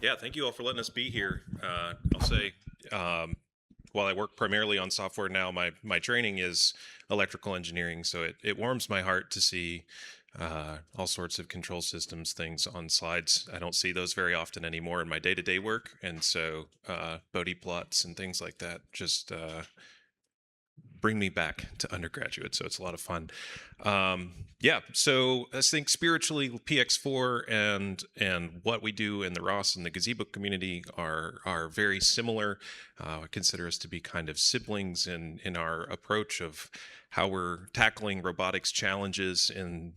Yeah, thank you all for letting us be here. I'll say, while I work primarily on software now, my training is electrical engineering, so it warms my heart to see all sorts of control systems things on slides. I don't see those very often anymore in my day-to-day work, and so Bodhi plots and things like that just bring me back to undergraduate, so it's a lot of fun. Yeah, so I think spiritually PX4 and what we do in the ROS and the Gazebo community are very similar. I consider us to be kind of siblings in our approach of how we're tackling robotics challenges and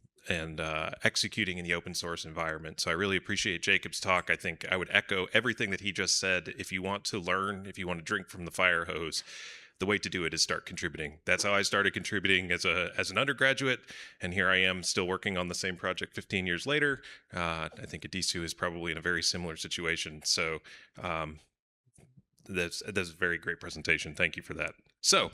executing in the open source environment. So I really appreciate Jacob's talk. I think I would echo everything that he just said. If you want to learn, if you want to drink from the fire hose, the way to do it is start contributing. That's how I started contributing as an undergraduate, and here I am still working on the same project 15 years later. I think Addisu is probably in a very similar situation. So that's a very great presentation. Thank you for that. So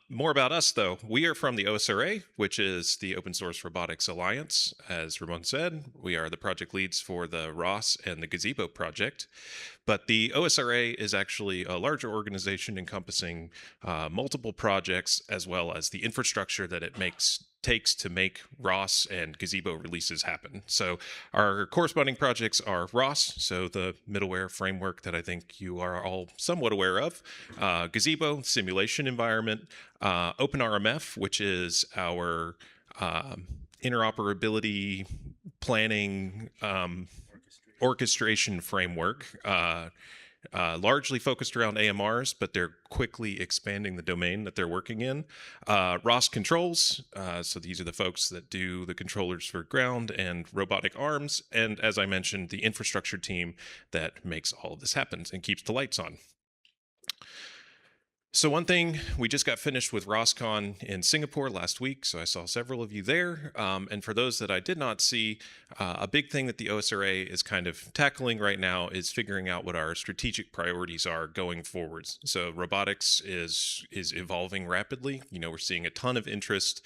more about us, though. We are from the OSRA, which is the Open Source Robotics Alliance. As Ramon said, we are the project leads for the ROS and the Gazebo project. But the OSRA is actually a larger organization encompassing multiple projects, as well as the infrastructure that it takes to make ROS and Gazebo releases happen. So our corresponding projects are ROS, so the middleware framework that I think you are all somewhat aware of, Gazebo, simulation environment, OpenRMF, which is our interoperability planning orchestration framework, largely focused around AMRs, but they're quickly expanding the domain that they're working in. ROS controls, so these are the folks that do the controllers for ground and robotic arms, and as I mentioned, the infrastructure team that makes all of this happen and keeps the lights on. So one thing, we just got finished with ROSCon in Singapore last week, so I saw several of you there. And for those that I did not see, a big thing that the OSRA is kind of tackling right now is figuring out what our strategic priorities are going forwards. So robotics is evolving rapidly. We're seeing a ton of interest.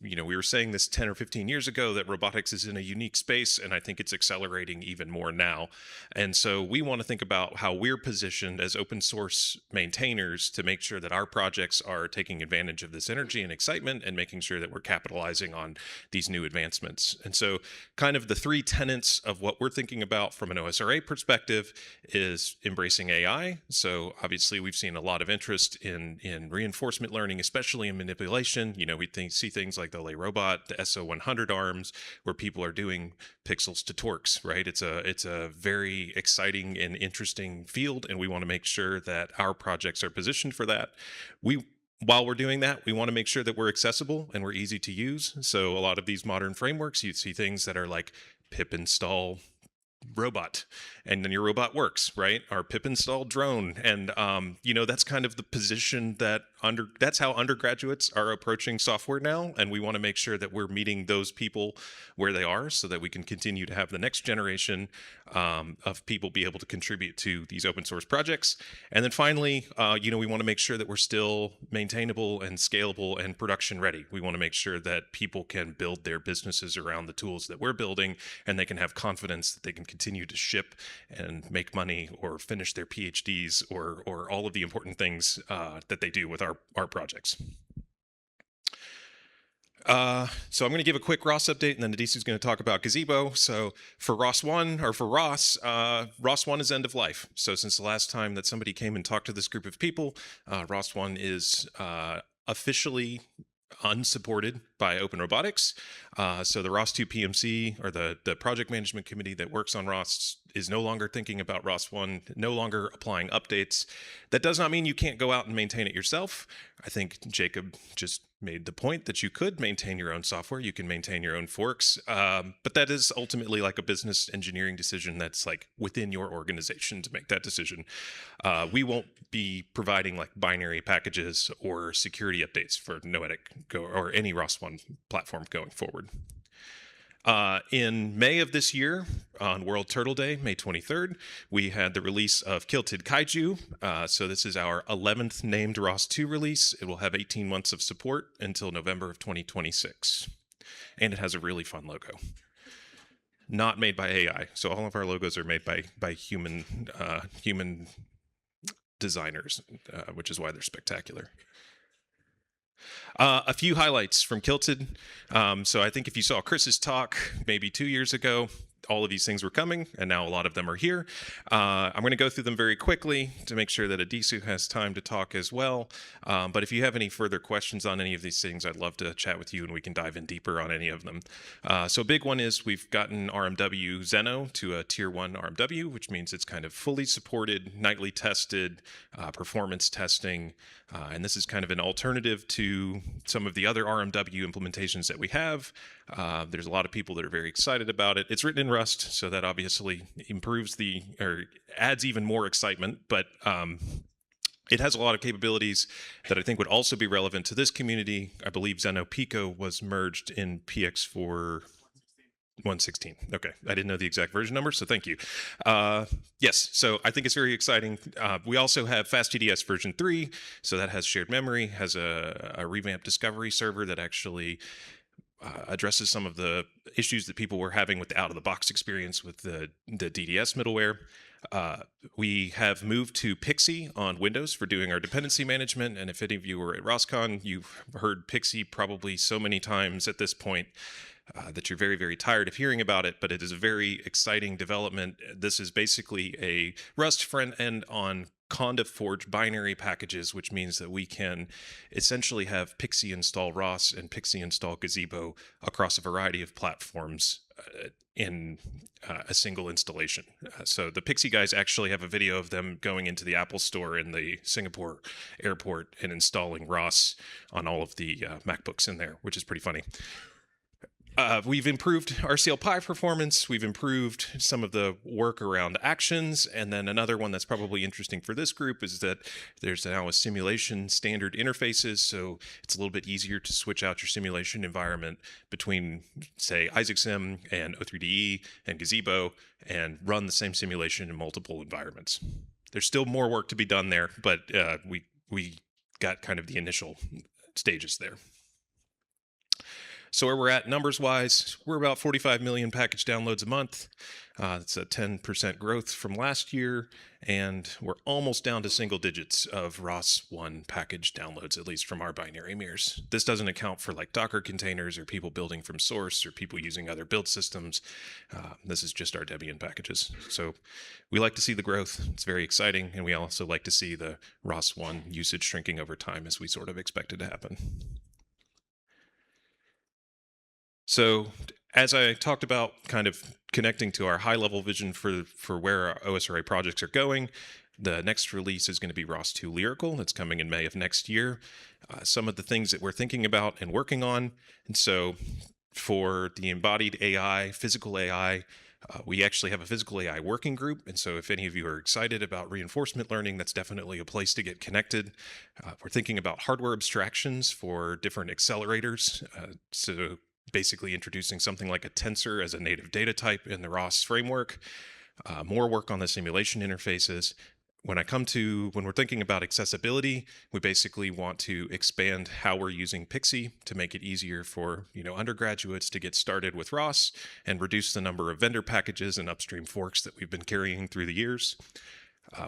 We were saying this 10 or 15 years ago that robotics is in a unique space, and I think it's accelerating even more now. And so we want to think about how we're positioned as open source maintainers to make sure that our projects are taking advantage of this energy and excitement and making sure that we're capitalizing on these new advancements. And so kind of the three tenets of what we're thinking about from an OSRA perspective is embracing AI. So obviously we've seen a lot of interest in reinforcement learning, especially in manipulation. We see things like the Lay Robot, the SO100 arms, where people are doing pixels to torques, right? It's a very exciting and interesting field, and we want to make sure that our projects are positioned for that. While we're doing that, we want to make sure that we're accessible and we're easy to use. So a lot of these modern frameworks, you see things that are like pip install robot, and then your robot works, right? Or pip install drone, and that's kind of the position that's how undergraduates are approaching software now, and we want to make sure that we're meeting those people where they are so that we can continue to have the next generation of people be able to contribute to these open source projects. And then finally, we want to make sure that we're still maintainable and scalable and production ready. We want to make sure that people can build their businesses around the tools that we're building, and they can have confidence that they can continue to ship and make money or finish their PhDs or all of the important things that they do with our projects. So I'm going to give a quick ROS update, and then Taddese is going to talk about Gazebo. So for ROS 1, or for ROS, ROS 1 is end of life. So since the last time that somebody came and talked to this group of people, ROS 1 is officially unsupported by Open Robotics. So the ROS 2 PMC, or the project management committee that works on ROS, is no longer thinking about ROS 1, no longer applying updates. That does not mean you can't go out and maintain it yourself. I think Jacob just made the point that you could maintain your own software, you can maintain your own forks, but that is ultimately like a business engineering decision that's like within your organization to make that decision. We won't be providing like binary packages or security updates for Noetic or any ROS 1 platform going forward. In May of this year, on World Turtle Day, May 23rd, we had the release of Kilted Kaiju. So this is our 11th named ROS 2 release. It will have 18 months of support until November of 2026. And it has a really fun logo. not made by AI. So all of our logos are made by human designers, which is why they're spectacular. A few highlights from Kilted. So I think if you saw Chris's talk maybe 2 years ago, all of these things were coming, and now a lot of them are here. I'm going to go through them very quickly to make sure that Addisu has time to talk as well. But if you have any further questions on any of these things, I'd love to chat with you, and we can dive in deeper on any of them. So a big one is we've gotten RMW Zeno to a Tier 1 RMW, which means it's kind of fully supported, nightly tested, performance testing. And this is kind of an alternative to some of the other RMW implementations that we have. There's a lot of people that are very excited about it. It's written in Rust, so that obviously improves or adds even more excitement, but it has a lot of capabilities that I think would also be relevant to this community. I believe Zeno Pico was merged in PX4 116. Okay, I didn't know the exact version number, so thank you. Yes, so I think it's very exciting. We also have FastTDS version 3, so that has shared memory, has a revamped discovery server that actually addresses some of the issues that people were having with the out-of-the-box experience with the DDS middleware. We have moved to Pixie on Windows for doing our dependency management, and if any of you were at ROSCON, you've heard Pixie probably so many times at this point that you're very, very tired of hearing about it, but it is a very exciting development. This is basically a Rust front end on Conda Forge binary packages, which means that we can essentially have Pixie install ROS and Pixie install Gazebo across a variety of platforms in a single installation. So the Pixie guys actually have a video of them going into the Apple Store in the Singapore airport and installing ROS on all of the MacBooks in there, which is pretty funny. We've improved RCL Pi performance. We've improved some of the work around actions. And then another one that's probably interesting for this group is that there's now a simulation standard interfaces. So it's a little bit easier to switch out your simulation environment between, say, IsaacSim and O3DE and Gazebo and run the same simulation in multiple environments. There's still more work to be done there, but we got kind of the initial stages there. So where we're at numbers-wise, we're about 45 million package downloads a month. It's a 10% growth from last year, and we're almost down to single digits of ROS1 package downloads, at least from our binary mirrors. This doesn't account for like Docker containers or people building from source or people using other build systems. This is just our Debian packages. So we like to see the growth. It's very exciting, and we also like to see the ROS1 usage shrinking over time as we sort of expected to happen. So as I talked about kind of connecting to our high-level vision for where our OSRA projects are going, the next release is going to be ROS2 Lyrical. It's coming in May of next year. Some of the things that we're thinking about and working on. And so for the embodied AI, physical AI, we actually have a physical AI working group. And so if any of you are excited about reinforcement learning, that's definitely a place to get connected. We're thinking about hardware abstractions for different accelerators. So basically introducing something like a tensor as a native data type in the ROS framework, more work on the simulation interfaces. When we're thinking about accessibility, we basically want to expand how we're using Pixie to make it easier for undergraduates to get started with ROS and reduce the number of vendor packages and upstream forks that we've been carrying through the years.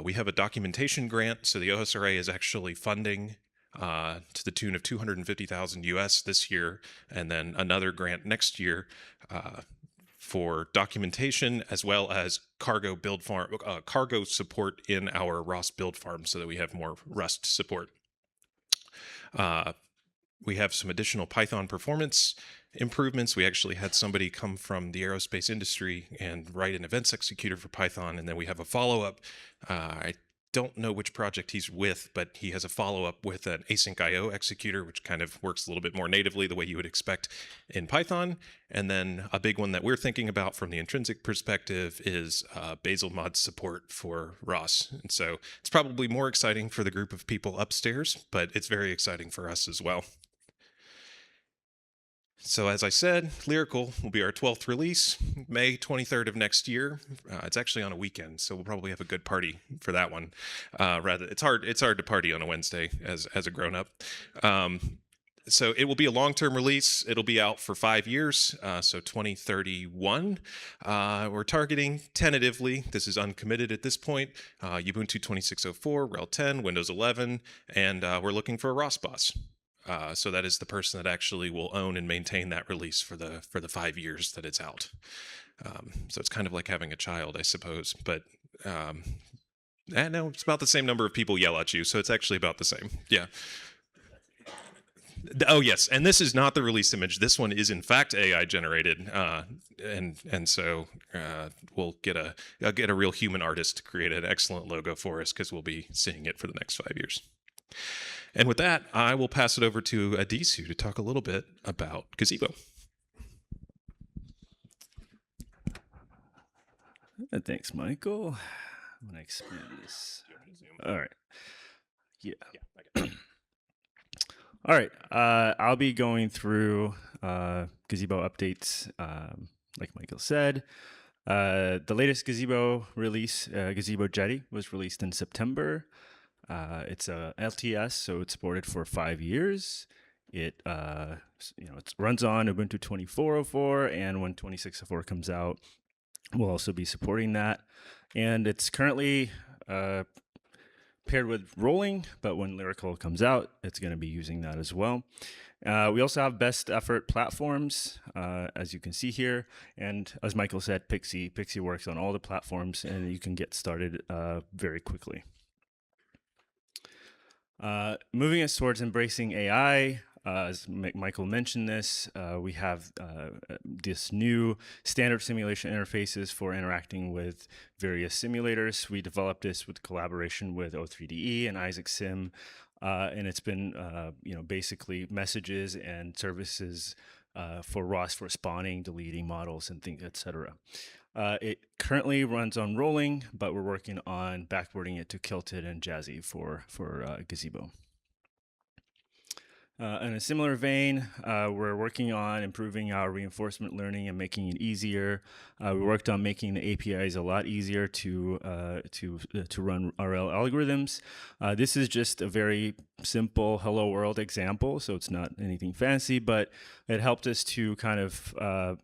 We have a documentation grant, so the OSRA is actually funding to the tune of $250,000 US this year, and then another grant next year for documentation as well as cargo support in our ROS build farm, so that we have more Rust support. We have some additional Python performance improvements. We actually had somebody come from the aerospace industry and write an events executor for Python, and then we have a follow-up. I don't know which project he's with, but he has a follow-up with an async IO executor, which kind of works a little bit more natively the way you would expect in Python. And then a big one that we're thinking about from the Intrinsic perspective is Basel mod support for ROS. And so it's probably more exciting for the group of people upstairs, but it's very exciting for us as well. So as I said, Lyrical will be our 12th release, May 23rd of next year. It's actually on a weekend, so we'll probably have a good party for that one. It's hard to party on a Wednesday as a grown-up. So it will be a long-term release. It'll be out for 5 years, so 2031. We're targeting tentatively, this is uncommitted at this point, Ubuntu 26.04, RHEL 10, Windows 11, and we're looking for a ROS boss. So that is the person that actually will own and maintain that release for the 5 years that it's out. So it's kind of like having a child, I suppose, but no, it's about the same number of people yell at you, so it's actually about the same. Yeah. Oh yes, and this is not the release image. This one is in fact AI generated, and so we'll get a real human artist to create an excellent logo for us because we'll be seeing it for the next 5 years. And with that, I will pass it over to Addisu to talk a little bit about Gazebo. Thanks, Michael. I'm gonna expand this. All right. Yeah. All right. I'll be going through Gazebo updates, like Michael said. The latest Gazebo release, Gazebo Jetty, was released in September. It's a LTS, so it's supported for 5 years. It it runs on Ubuntu 24.04, and when 26.04 comes out, we'll also be supporting that. And it's currently paired with rolling, but when Lyrical comes out, it's going to be using that as well. We also have best effort platforms, as you can see here. And as Michael said, Pixie works on all the platforms, and you can get started very quickly. Moving us towards embracing AI, as Michael mentioned this, we have this new standard simulation interfaces for interacting with various simulators. We developed this with collaboration with O3DE and Isaac Sim, and it's been basically messages and services for ROS for spawning, deleting models, and things, etc. It currently runs on rolling, but we're working on backporting it to Kilted and Jazzy for Gazebo. In a similar vein, we're working on improving our reinforcement learning and making it easier. We worked on making the APIs a lot easier to run RL algorithms. This is just a very simple hello world example, so it's not anything fancy, but it helped us to kind of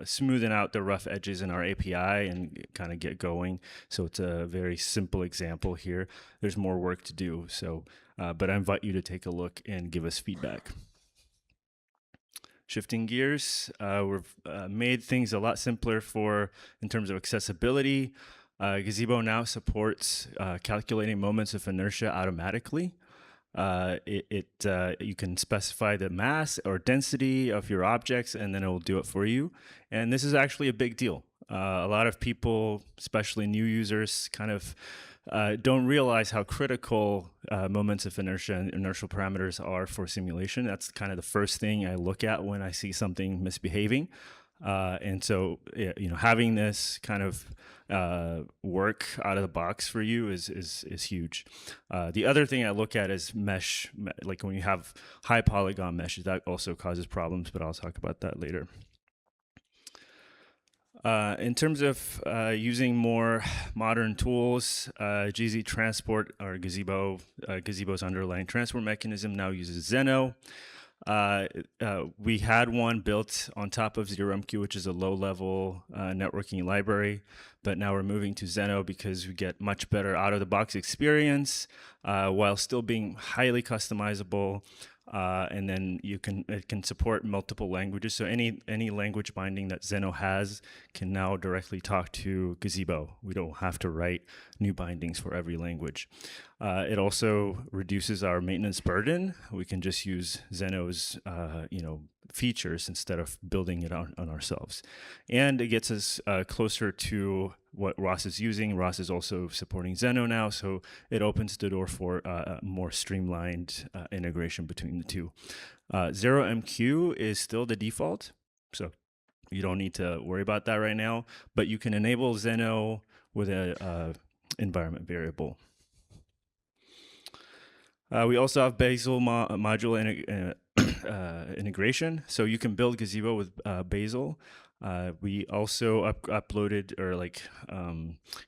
smoothing out the rough edges in our API and kind of get going. So it's a very simple example here. There's more work to do. So, but I invite you to take a look and give us feedback. Shifting gears, we've made things a lot simpler in terms of accessibility. Gazebo now supports calculating moments of inertia automatically. You can specify the mass or density of your objects, and then it will do it for you. And this is actually a big deal. A lot of people, especially new users, kind of don't realize how critical moments of inertia and inertial parameters are for simulation. That's kind of the first thing I look at when I see something misbehaving. And so, having this kind of work out of the box for you is huge. The other thing I look at is mesh, like when you have high polygon meshes, that also causes problems, but I'll talk about that later. In terms of using more modern tools, GZ Transport, or Gazebo's underlying transport mechanism, now uses Zeno. We had one built on top of ZeroMQ, which is a low-level networking library, but now we're moving to Zeno because we get much better out-of-the-box experience while still being highly customizable. And then it can support multiple languages. So any language binding that Zeno has can now directly talk to Gazebo. We don't have to write new bindings for every language. It also reduces our maintenance burden. We can just use Zeno's features instead of building it on ourselves. And it gets us closer to what ROS is using. ROS is also supporting Zeno now, so it opens the door for a more streamlined integration between the two. ZeroMQ is still the default, so you don't need to worry about that right now, but you can enable Zeno with an environment variable. We also have Bazel module integration. So you can build Gazebo with Bazel. We also uploaded or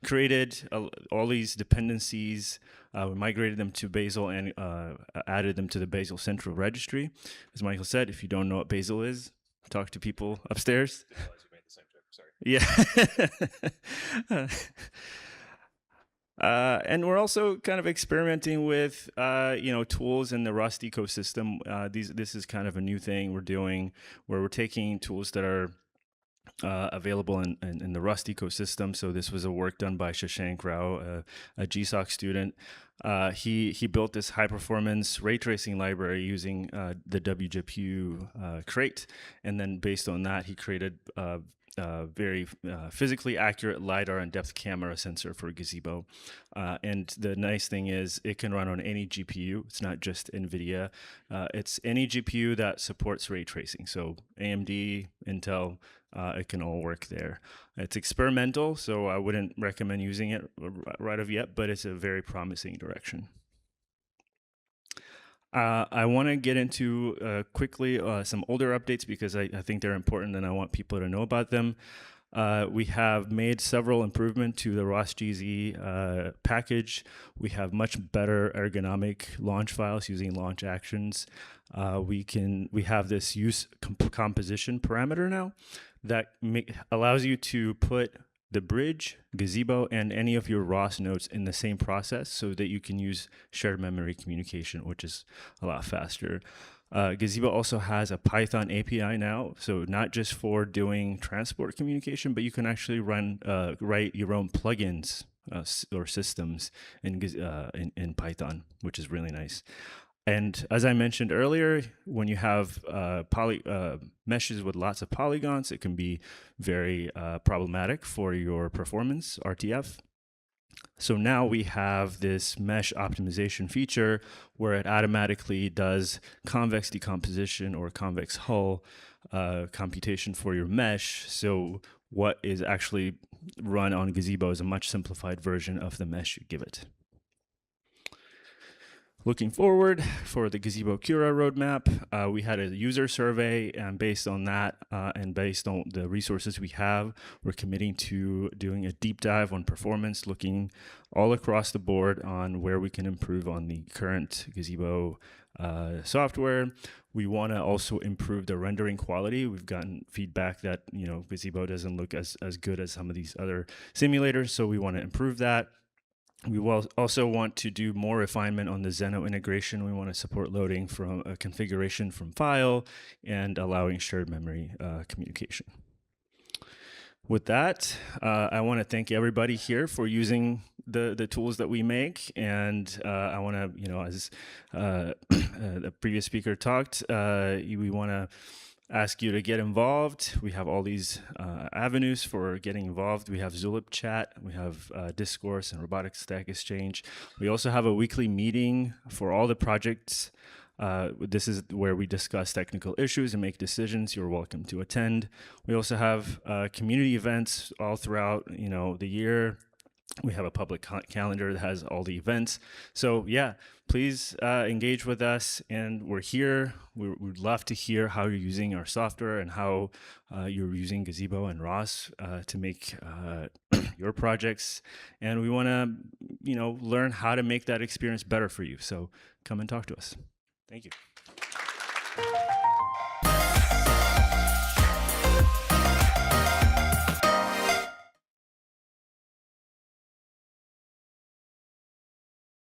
created all these dependencies. We migrated them to Bazel and added them to the Bazel Central Registry. As Michael said, if you don't know what Bazel is, talk to people upstairs. I realize you made the same joke. Sorry. Yeah. And we're also kind of experimenting with, tools in the Rust ecosystem. This is kind of a new thing we're doing, where we're taking tools that are available in the Rust ecosystem. So this was a work done by Shashank Rao, a GSOC student. He built this high performance ray tracing library using the WGPU crate, and then based on that, he created very physically accurate LiDAR and depth camera sensor for Gazebo. And the nice thing is it can run on any GPU. It's not just NVIDIA. It's any GPU that supports ray tracing. So AMD, Intel, it can all work there. It's experimental, so I wouldn't recommend using it right off yet, but it's a very promising direction. I want to get into quickly some older updates because I think they're important and I want people to know about them. We have made several improvements to the ROS GZ package. We have much better ergonomic launch files using launch actions. We have this use composition parameter now that allows you to put the bridge, Gazebo, and any of your ROS nodes in the same process so that you can use shared memory communication, which is a lot faster. Gazebo also has a Python API now, so not just for doing transport communication, but you can actually write your own plugins or systems in Python, which is really nice. And as I mentioned earlier, when you have meshes with lots of polygons, it can be very problematic for your performance, RTF. So now we have this mesh optimization feature where it automatically does convex decomposition or convex hull computation for your mesh. So what is actually run on Gazebo is a much simplified version of the mesh you give it. Looking forward for the Gazebo Cura roadmap, we had a user survey, and based on that and based on the resources we have, we're committing to doing a deep dive on performance, looking all across the board on where we can improve on the current Gazebo software. We want to also improve the rendering quality. We've gotten feedback that Gazebo doesn't look as good as some of these other simulators, so we want to improve that. We will also want to do more refinement on the Zeno integration. We want to support loading from a configuration from file and allowing shared memory communication. With that, I want to thank everybody here for using the tools that we make. And I want to, as the previous speaker talked, we want to ask you to get involved. We have all these avenues for getting involved. We have Zulip Chat, we have Discourse and Robotics Stack Exchange. We also have a weekly meeting for all the projects. This is where we discuss technical issues and make decisions. You're welcome to attend. We also have community events all throughout the year. We have a public calendar that has all the events. So yeah, please engage with us, and we're here. We'd love to hear how you're using our software and how you're using Gazebo and ROS to make your projects. And we want to, learn how to make that experience better for you. So come and talk to us. Thank you.